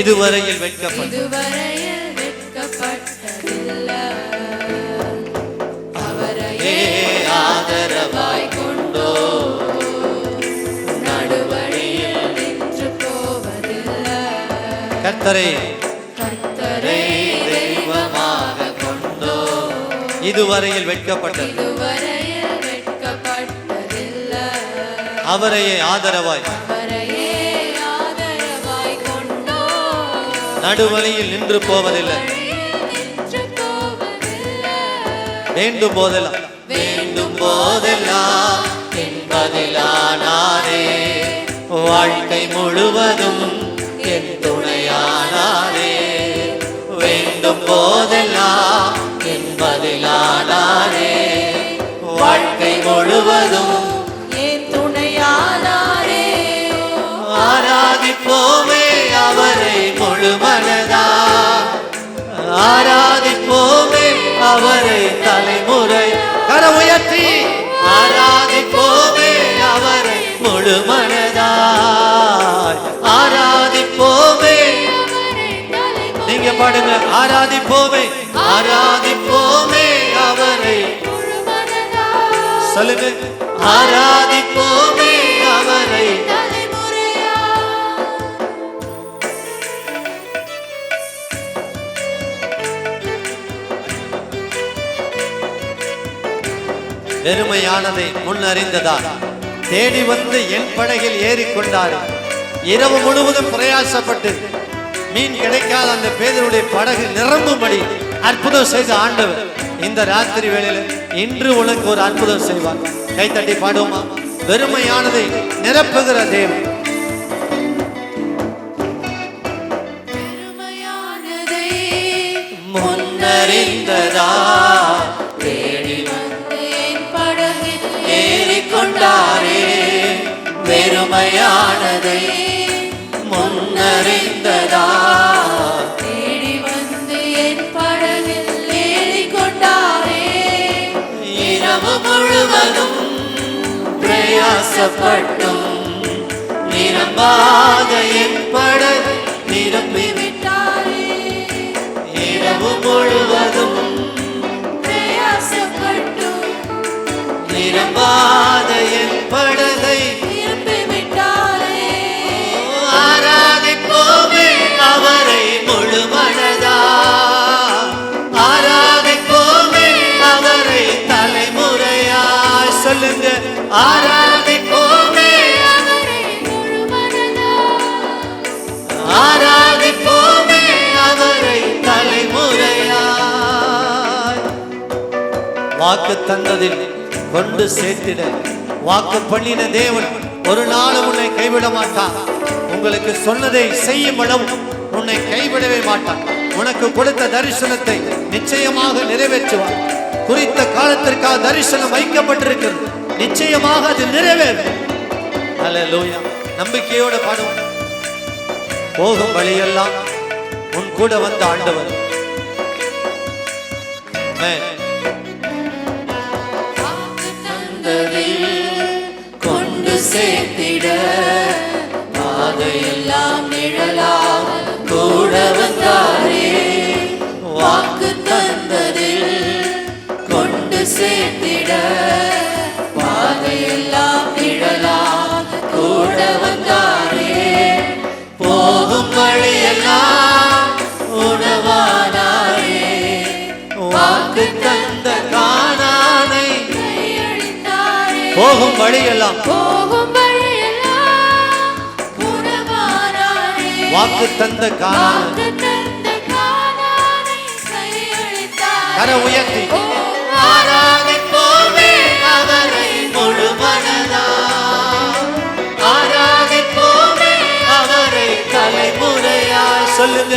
இதுவரையில் வெட்கப்பட்டதில்லை. அவரையே ஆதரவாய் கொண்டோ நடுவழியில் நின்று போவதில்லை. கர்த்தரை தெய்வமாக கொண்டோ இதுவரையில் வெட்கப்பட்டதில்லை. அவரையே ஆதரவாய் கொண்டோ நடுவழியில் நின்று போவதில்லை. வேண்டும் போதெல்லாம் என்பதிலானாரே, வாழ்க்கை முழுவதும் என் துணையானாரே. வேண்டும் போதெல்லாம் என்பதிலானாரே, வாழ்க்கை முழுவதும் என் துணையானாரே. ஆராதிப்போமே அவரை முழுமனதா, ஆராதிப்போமே அவரை தலைமுறை கர உயர்த்தி ஆராதிப்போமே அவரை முழுமனதாய். ஆராதிப்போமே, நீங்க பாடுங்க. ஆராதிப்போமே அவரை சொல்லுங்க. ஆராதிப்போமே அவரை. பெருமையானதை முன்னறிந்ததால் தேடி வந்து என் படகில் ஏறிக்கொண்டார். இரவு முழுவதும் பிரயாசப்பட்டு மீன் கிடைக்காத அந்த பேதருடைய படகு நிரம்பும்படி அற்புதம் செய்த ஆண்டவர் இந்த ராத்திரி வேளையில இன்று உனக்கு ஒரு அற்புதம் செய்வார். கைத்தட்டி பாடுவோமா? பெருமையானதை நிரப்புகிற தேவன். பெருமையானதை முன்னறிந்ததா தேடி வந்து என் படகில் ஏறிக்கொண்டாரே. பெருமையானதை முன்னறிந்ததா தேடி வந்து என் படகில் ஏறிக்கொண்டாரே. இரவு முழுவதும் பிரயாசப்பட்டும் நிரம்பாத என் படகு நிரம்பி விட்டாரே. இரவு முழுவதும் பிரயாசப்பட்டும் நிரம்பாத என் படகை நிரம்பி விட்டாரே. ஆராதிப்போமே அவரை முழுமனதா, ஆராதிப்போமே அவரை தலைமுறையாய். சொல்லுங்க. ஆராதிப்போமே அவரை முழுமனதா, ஆராதிப்போமே அவரை தலைமுறையாய். வாக்கு தந்ததில் கொண்டு சேர்த்திட வாக்கு பண்ணின தேவன் ஒரு நாளும் உன்னை கைவிட மாட்டான். உங்களுக்கு சொன்னதை செய்யும் அளவு உன்னை கைவிடவே மாட்டான். உனக்கு கொடுத்த தரிசனத்தை நிச்சயமாக நிறைவேற்றுவார். குறித்த காலத்திற்காக தரிசனம் வைக்கப்பட்டிருக்கிறது, நிச்சயமாக அது நிறைவேறும். அல்லேலூயா. நம்பிக்கையோட பாடுவோம். போகும் வழியெல்லாம் உன் கூட வந்த ஆண்டவர். வாக்கு தந்ததில் கொண்டு சேர்த்திட பாதையெல்லாம் நிழலால் கூட வந்தாரே. வாக்கு தந்ததில் கொண்டு சேர்த்திட பாதையெல்லாம் நிழலால் கூட வந்தாரே. போகும் வழியெல்லாம் உணவானாரே, வாக்கு தந்த கானானை. போகும் வழியெல்லாம் வாக்கு தந்த கானானை. கர உயர்த்தி ஆராதிப்போமே அவரை முழுமனதா, ஆராதிப்போமே அவரை தலைமுறையாய். சொல்லுங்க.